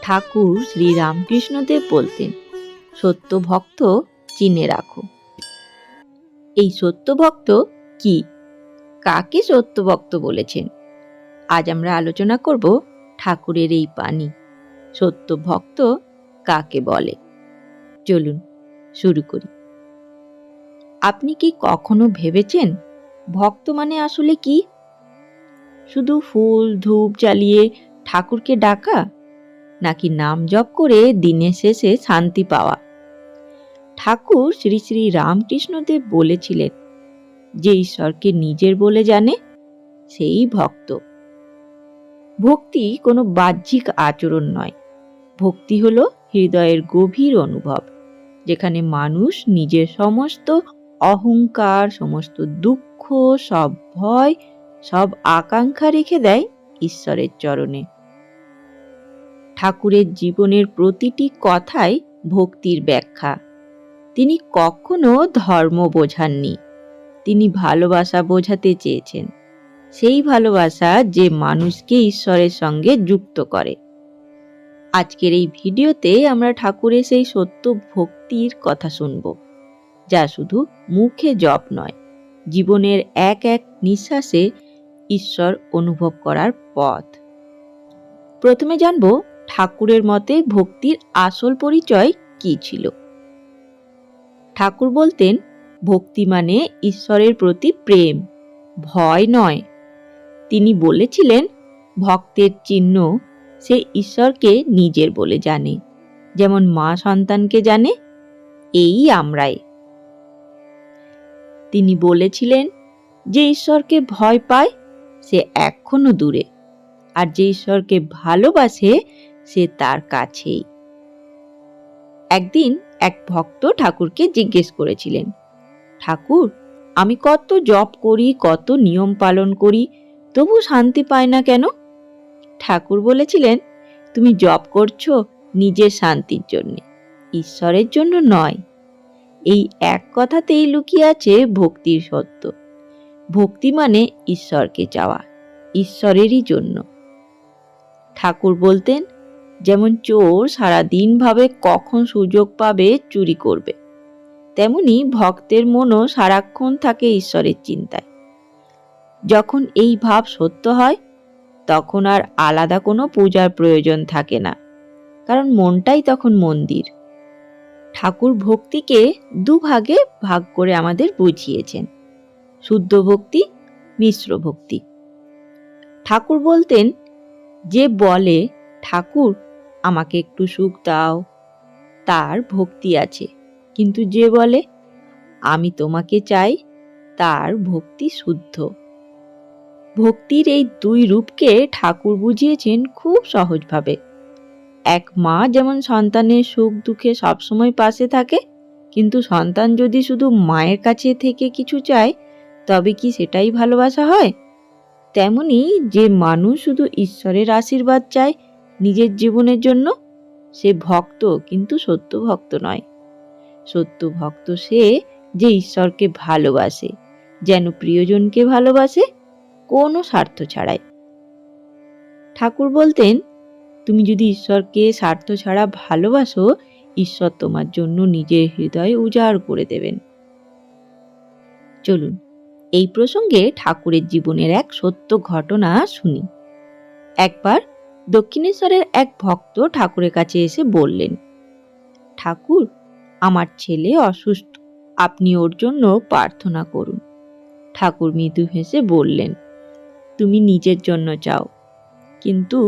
ঠাকুর শ্রী রামকৃষ্ণদেব বলতেন, সত্য ভক্ত চিনে রাখো। এই সত্য ভক্ত কি, কাকে সত্য ভক্ত বলেছেন? আজ আমরা আলোচনা করব ঠাকুরের এই বাণী, সত্য ভক্ত কাকে বলে। চলুন শুরু করি। আপনি কি কখনো ভেবেছেন ভক্ত মানে আসলে কি? শুধু ফুল ধূপ জ্বালিয়ে ঠাকুরকে ডাকা, নাকি নাম জপ করে দিনের শেষে শান্তি পাওয়া? ঠাকুর শ্রী শ্রী রামকৃষ্ণদেব বলেছিলেন, যে ঈশ্বরকে নিজের বলে জানে সেই ভক্ত। ভক্তি কোনো বাহ্যিক আচরণ নয়, ভক্তি হলো হৃদয়ের গভীর অনুভব, যেখানে মানুষ নিজের সমস্ত অহংকার, সমস্ত দুঃখ, সব ভয়, সব আকাঙ্ক্ষা রেখে দেয় ঈশ্বরের চরণে। ঠাকুরের জীবনের প্রতিটি কথাই ভক্তির ব্যাখ্যা। তিনি কখনো ধর্ম বোঝাননি, তিনি ভালোবাসা বোঝাতে চেয়েছেন, সেই ভালোবাসা যে মানুষকে ঈশ্বরের সঙ্গে যুক্ত করে। আজকের এই ভিডিওতে আমরা ঠাকুরের সেই সত্য ভক্তির কথা শুনব, যা শুধু মুখে জপ নয়, জীবনের এক এক নিঃশ্বাসে ঈশ্বর অনুভব করার পথ। প্রথমে জানব ঠাকুরের মতে ভক্তির আসল পরিচয় কি ছিল। ঠাকুর বলতেন, ভক্তি মানে ঈশ্বরের প্রতি প্রেম, ভয় নয়। তিনি বলেছিলেন, ভক্তের চিহ্ন সে ঈশ্বরকে নিজের বলে জানে, যেমন মা সন্তানকে জানে, এই আমরাই। তিনি বলেছিলেন, যে ঈশ্বরকে ভয় পায় সে এখনো দূরে, আর যে ঈশ্বরকে ভালোবাসে সে তার কাছেই। একদিন এক ভক্ত ঠাকুরকে জিজ্ঞেস করেছিলেন, ঠাকুর, আমি কত জপ করি, কত নিয়ম পালন করি, তবু শান্তি পাই না কেন? ঠাকুর বলেছিলেন, তুমি জপ করছো নিজের শান্তির জন্য, ঈশ্বরের জন্য নয়। এই এক কথাতেই লুকিয়ে আছে ভক্তির সত্য। ভক্তি মানে ঈশ্বরকে চাওয়া, ঈশ্বরেরই জন্য। ঠাকুর বলতেন, যেমন চোর সারাদিন ভাবে কখন সুযোগ পাবে চুরি করবে, তেমনি ভক্তের মনও সারাক্ষণ থাকে ঈশ্বরের চিন্তায়। যখন এই ভাব সত্য হয়, তখন আর আলাদা কোনো পূজার প্রয়োজন থাকে না, কারণ মনটাই তখন মন্দির। ঠাকুর ভক্তিকে দুভাগে ভাগ করে আমাদের বুঝিয়েছেন, শুদ্ধ ভক্তি, মিশ্র ভক্তি। ঠাকুর বলতেন, যে বলে ঠাকুর আমাকে একটু সুখ দাও, তার ভক্তি আছে, কিন্তু যে বলে আমি তোমাকে চাই, তার ভক্তি শুদ্ধ। ভক্তির এই দুই রূপকে ঠাকুর বুঝিয়েছেন খুব সহজভাবে। এক মা যেমন সন্তানের সুখ দুঃখে সবসময় পাশে থাকে, কিন্তু সন্তান যদি শুধু মায়ের কাছে থেকে কিছু চায়, তবে কি সেটাই ভালোবাসা হয়? তেমনি যে মানুষ শুধু ঈশ্বরের আশীর্বাদ চায় নিজের জীবনের জন্য, সে ভক্ত কিন্তু সত্য ভক্ত নয়। সত্য ভক্ত সে যে ঈশ্বরকে ভালোবাসে, যেন প্রিয়জনকে ভালোবাসে, কোনো স্বার্থ ছাড়াই। ঠাকুর বলতেন, তুমি যদি ঈশ্বরকে স্বার্থ ছাড়া ভালোবাসো, ঈশ্বর তোমার জন্য নিজের হৃদয় উজাড় করে দেবেন। চলুন এই প্রসঙ্গে ঠাকুরের জীবনের এক সত্য ঘটনা শুনি। একবার দক্ষিণেশ্বরের এক ভক্ত ঠাকুরের কাছে এসে বললেন, ঠাকুর, আমার ছেলে অসুস্থ, আপনি ওর জন্য প্রার্থনা করুন। ঠাকুর মৃদু হেসে বললেন, তুমি নিজের জন্য চাও, কিন্তু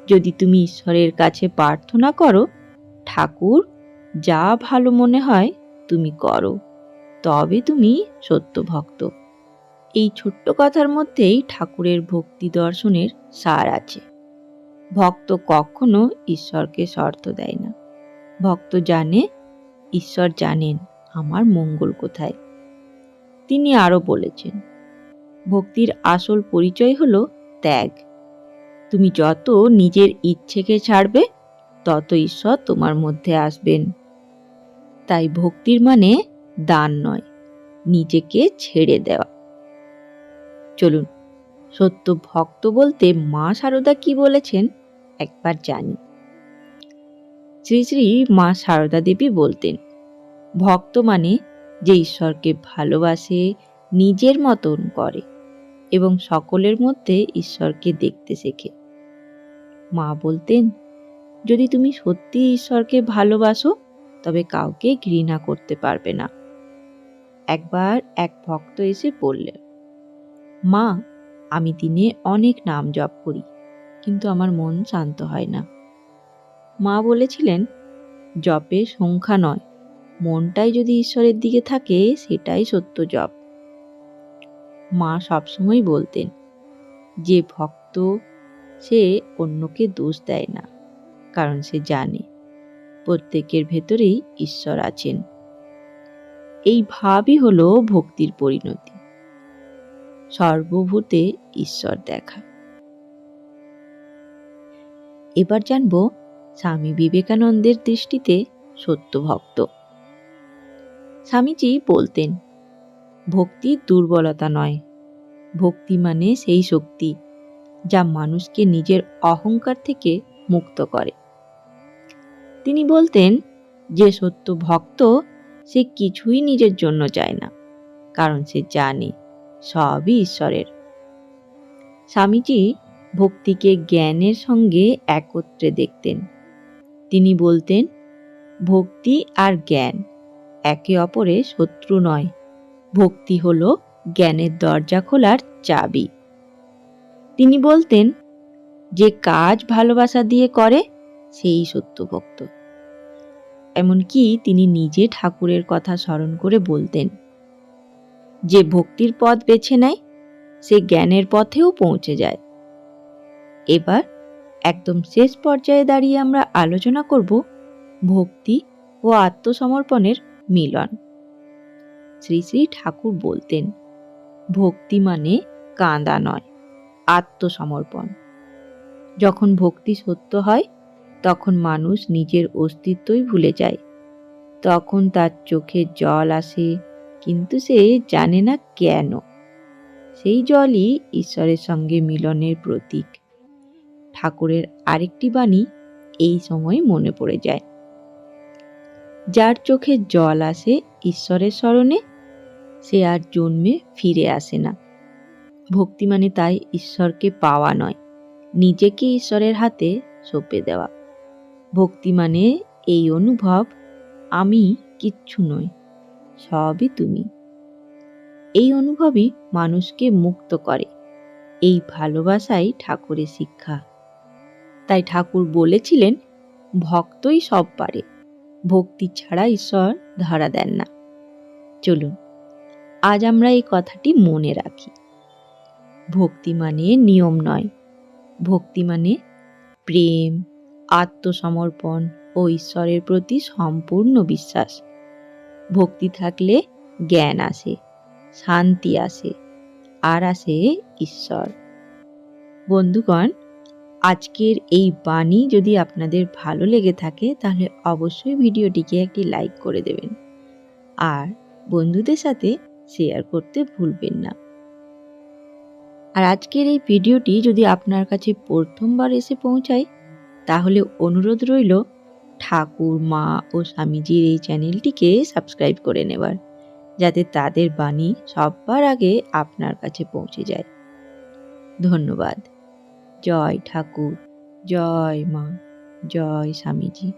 যদি তুমি ঈশ্বরের কাছে প্রার্থনা করো, ঠাকুর যা ভালো মনে হয় তুমি করো, তবে তুমি সত্য ভক্ত। এই ছোট্ট কথার মধ্যেই ঠাকুরের ভক্তি দর্শনের সার আছে। ভক্ত কখনো ঈশ্বরকে শর্ত দেয় না। ভক্ত জানে, ঈশ্বর জানেন আমার মঙ্গল কোথায়। তিনি আরো বলেছেন, ভক্তির আসল পরিচয় হলো ত্যাগ। তুমি যত নিজের ইচ্ছেকে ছাড়বে, তত ঈশ্বর তোমার মধ্যে আসবেন। তাই ভক্তির মানে দান নয়, নিজেকে ছেড়ে দেওয়া। চলুন সত্য ভক্ত বলতে মা সারদা কি বলেছেন একবার জানি। শ্রী শ্রী মা সারদা দেবী বলতেন, ভক্ত মানে যে ঈশ্বরকে ভালোবাসে, নিজের মতন করে এবং সকলের মধ্যে ঈশ্বরকে দেখতে শেখে। মা বলতেন, যদি তুমি সত্যি ঈশ্বরকে ভালোবাসো তবে কাউকে ঘৃণা করতে পারবে না। একবার এক ভক্ত এসে বললেন, মা, আমি দিনে অনেক নাম জপ করি, কিন্তু আমার মন শান্ত হয় না। মা বলেছিলেন, জপের সংখ্যা নয়, মনটাই যদি ঈশ্বরের দিকে থাকে সেটাই সত্য জপ। মা সবসময় বলতেন, যে ভক্ত সে অন্যকে দোষ দেয় না, কারণ সে জানে প্রত্যেকের ভেতরেই ঈশ্বর আছেন। এই ভাবই হলো ভক্তির পরিণতি, সর্বভূতে ঈশ্বর দেখা। এবার জানব স্বামী বিবেকানন্দের দৃষ্টিতে সত্য ভক্ত। স্বামীজি বলতেন, ভক্তি দুর্বলতা নয়, ভক্তি মানে সেই শক্তি যা মানুষকে নিজের অহংকার থেকে মুক্ত করে। তিনি বলতেন, যে সত্য ভক্ত সে কিছুই নিজের জন্য চায় না, কারণ সে জানে সবই ঈশ্বরের। স্বামীজি ভক্তিকে জ্ঞানের সঙ্গে একত্রে দেখতেন। তিনি বলতেন, ভক্তি আর জ্ঞান একে অপরের শত্রু নয়, ভক্তি হলো জ্ঞানের দরজা খোলার চাবি। তিনি বলতেন, যে কাজ ভালোবাসা দিয়ে করে সেই সত্য ভক্ত। এমনকি তিনি নিজে ঠাকুরের কথা স্মরণ করে বলতেন, যে ভক্তির পথ বেছে নেয় সে জ্ঞানের পথেও পৌঁছে যায়। এবার একদম শেষ পর্যায়ে দাঁড়িয়ে আমরা আলোচনা করব ভক্তি ও আত্মসমর্পণের মিলন। শ্রী শ্রী ঠাকুর বলতেন, ভক্তি মানে কাঁদা নয়, আত্মসমর্পণ। যখন ভক্তি সত্য হয় তখন মানুষ নিজের অস্তিত্বই ভুলে যায়। তখন তার চোখে জল আসে, কিন্তু সে জানে না কেন। সেই জলই ঈশ্বরের সঙ্গে মিলনের প্রতীক। ঠাকুরের আরেকটি বাণী এই সময় মনে পড়ে যায়, যার চোখে জল আসে ঈশ্বরের স্মরণে, সে আর জন্মে ফিরে আসে না। ভক্তি মানে তাই ঈশ্বরকে পাওয়া নয়, নিজেকে ঈশ্বরের হাতে সঁপে দেওয়া। ভক্তি মানে এই অনুভব, আমি কিচ্ছু নই, সবই তুমি। এই অনুভবই মানুষকে মুক্ত করে। এই ভালোবাসাই ঠাকুরের শিক্ষা। তাই ঠাকুর বলেছিলেন, ভক্তই সব পারে, ভক্তি ছাড়া ঈশ্বর ধরা দেন না। চলুন আজ আমরা এই কথাটি মনে রাখি। ভক্তি মানে নিয়ম নয়, ভক্তি মানে প্রেম, আত্মসমর্পণ ও ঈশ্বরের প্রতি সম্পূর্ণ বিশ্বাস। ভক্তি থাকলে জ্ঞান আসে, শান্তি আসে, আর আসে ঈশ্বর। বন্ধুগণ, আজকের এই বাণী যদি আপনাদের ভালো লেগে থাকে তাহলে অবশ্যই ভিডিওটিকে একটি লাইক করে দেবেন, আর বন্ধুদের সাথে শেয়ার করতে ভুলবেন না। আর আজকের এই ভিডিওটি যদি আপনার কাছে প্রথমবার এসে পৌঁছায় তাহলে অনুরোধ রইল ঠাকুর, মা ও স্বামীজির এই চ্যানেলটিকে সাবস্ক্রাইব করে নেবার, যাতে তাদের বাণী সবার আগে আপনার কাছে পৌঁছে যায়। ধন্যবাদ। জয় ঠাকুর, জয় মা, জয় স্বামীজি।